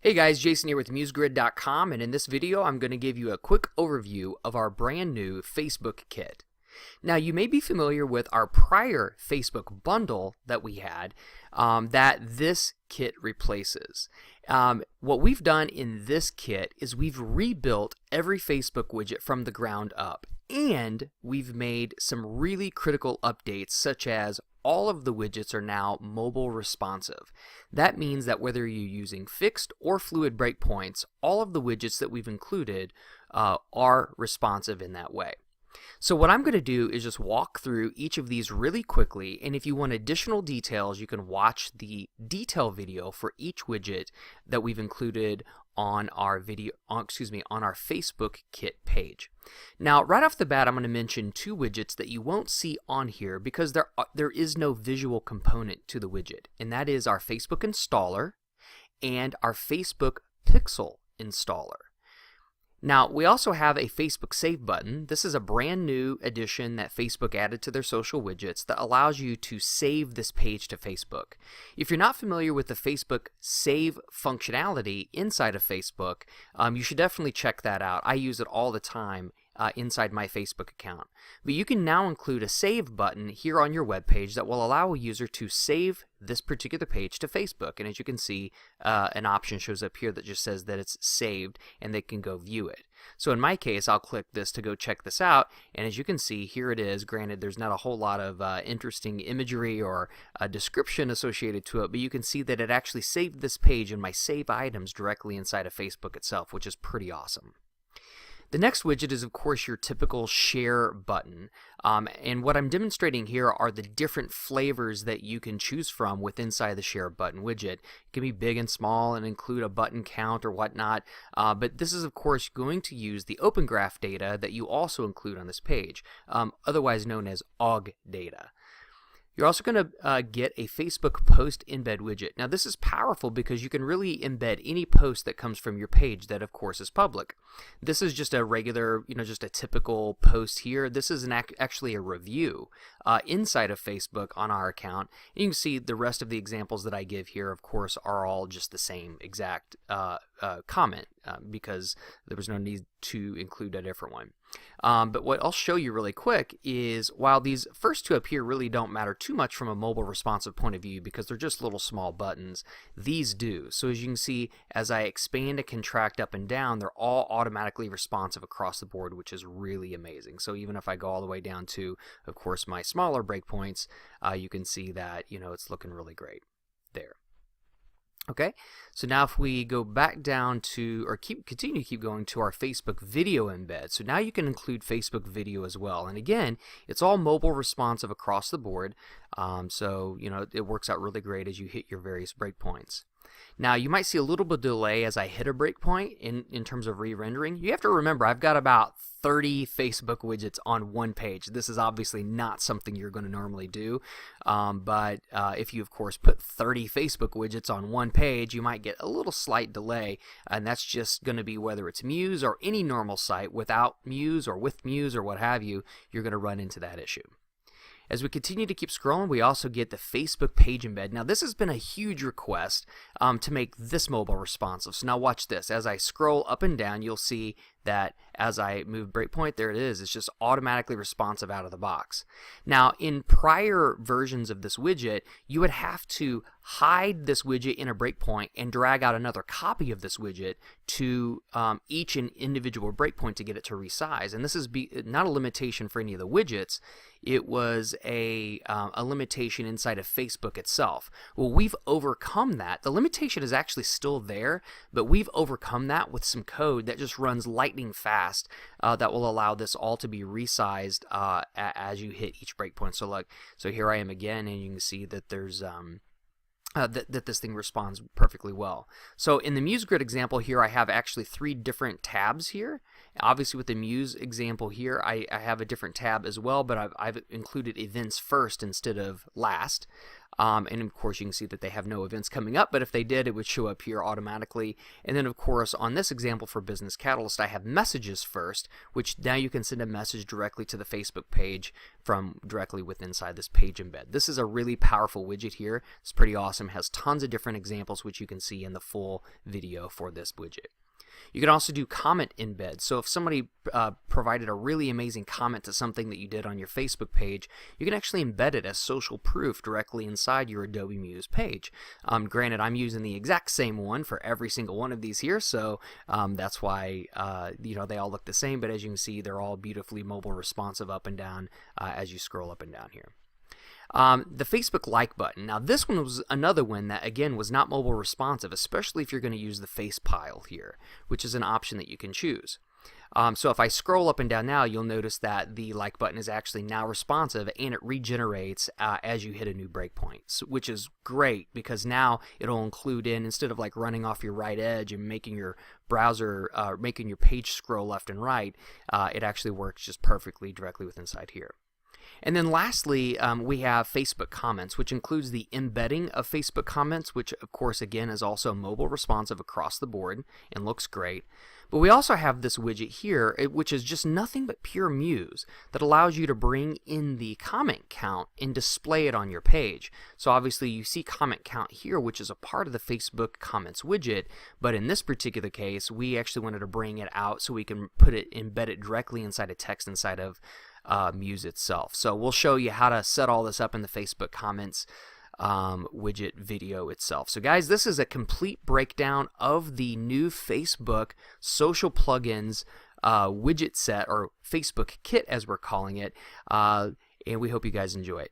Hey guys, Jason here with MuseGrid.com, and in this video I'm going to give you a quick overview of our brand new Facebook kit. Now you may be familiar with our prior Facebook bundle that we had that this kit replaces. What we've done in this kit is we've rebuilt every Facebook widget from the ground up, and we've made some really critical updates, such as all of the widgets are now mobile responsive. That means that whether you're using fixed or fluid breakpoints, all of the widgets that we've included are responsive in that way. So what I'm going to do is just walk through each of these really quickly, and if you want additional details, you can watch the detail video for each widget that we've included on our on our Facebook kit page. Now, right off the bat, I'm going to mention two widgets that you won't see on here because there is no visual component to the widget, and that is our Facebook installer and our Facebook pixel installer. Now, we also have a Facebook Save button. This is a brand new addition that Facebook added to their social widgets that allows you to save this page to Facebook. If you're not familiar with the Facebook Save functionality inside of Facebook, you should definitely check that out. I use it all the time inside my Facebook account. But you can now include a Save button here on your web page that will allow a user to save this particular page to Facebook. And as you can see, an option shows up here that just says that it's saved and they can go view it. So in my case, I'll click this to go check this out, and as you can see, here it is. Granted, there's not a whole lot of interesting imagery or description associated to it, but you can see that it actually saved this page in my Save Items directly inside of Facebook itself, which is pretty awesome. The next widget is, of course, your typical share button, and what I'm demonstrating here are the different flavors that you can choose from within inside the share button widget. It can be big and small and include a button count or whatnot, but this is, of course, going to use the Open Graph data that you also include on this page, otherwise known as OG data. You're also going to get a Facebook Post Embed widget. Now this is powerful because you can really embed any post that comes from your page that of course is public. This is just a regular, just a typical post here. This is actually a review inside of Facebook on our account. And you can see the rest of the examples that I give here, of course, are all just the same exact comment because there was no need to include a different one. But what I'll show you really quick is while these first two up here really don't matter too much from a mobile responsive point of view because they're just little small buttons, these do. So as you can see, as I expand and contract up and down, they're all automatically responsive across the board, which is really amazing. So even if I go all the way down to, of course, my smaller breakpoints, you can see that it's looking really great there. Okay, so now if we go back down to, or continue to keep going to our Facebook video embed, so now you can include Facebook video as well. And again, it's all mobile responsive across the board, so it works out really great as you hit your various breakpoints. Now you might see a little bit of delay as I hit a breakpoint in terms of re-rendering. You have to remember I've got about 30 Facebook widgets on one page. This is obviously not something you're going to normally do, but if you of course put 30 Facebook widgets on one page, you might get a little slight delay, and that's just going to be whether it's Muse or any normal site without Muse or with Muse or what have you, you're going to run into that issue. As we continue to keep scrolling, we also get the Facebook page embed. Now this has been a huge request to make this mobile responsive. So now watch this. As I scroll up and down, you'll see that as I move breakpoint, there it is. It's just automatically responsive out of the box. Now in prior versions of this widget, you would have to hide this widget in a breakpoint and drag out another copy of this widget to each individual breakpoint to get it to resize. And this is not a limitation for any of the widgets. It was a limitation inside of Facebook itself. Well, we've overcome that. The limitation is actually still there, but we've overcome that with some code that just runs lightning fast that will allow this all to be resized as you hit each breakpoint. So here I am again, and you can see that there's that this thing responds perfectly well. So in the MuseGrid example here, I have actually 3 different tabs here. Obviously with the Muse example here, I have a different tab as well, but I've included events first instead of last. And of course, you can see that they have no events coming up, but if they did, it would show up here automatically. And then of course, on this example for Business Catalyst, I have messages first, which now you can send a message directly to the Facebook page from directly within inside this page embed. This is a really powerful widget here. It's pretty awesome. It has tons of different examples, which you can see in the full video for this widget. You can also do comment embed. So if somebody provided a really amazing comment to something that you did on your Facebook page, you can actually embed it as social proof directly inside your Adobe Muse page. Granted, I'm using the exact same one for every single one of these here, so that's why they all look the same, but as you can see, they're all beautifully mobile responsive up and down as you scroll up and down here. The Facebook like button. Now this one was another one that again was not mobile responsive, especially if you're going to use the face pile here, which is an option that you can choose. So if I scroll up and down now, you'll notice that the like button is actually now responsive and it regenerates as you hit a new breakpoint, which is great because now it'll include instead of like running off your right edge and making your browser, making your page scroll left and right, it actually works just perfectly directly with inside here. And then lastly, we have Facebook comments, which includes the embedding of Facebook comments, which of course again is also mobile responsive across the board and looks great. But we also have this widget here, which is just nothing but pure Muse that allows you to bring in the comment count and display it on your page. So obviously you see comment count here, which is a part of the Facebook comments widget, but in this particular case, we actually wanted to bring it out so we can embed it directly inside a text inside of Muse itself. So we'll show you how to set all this up in the Facebook comments widget video itself. So guys, this is a complete breakdown of the new Facebook social plugins widget set, or Facebook kit as we're calling it, and we hope you guys enjoy it.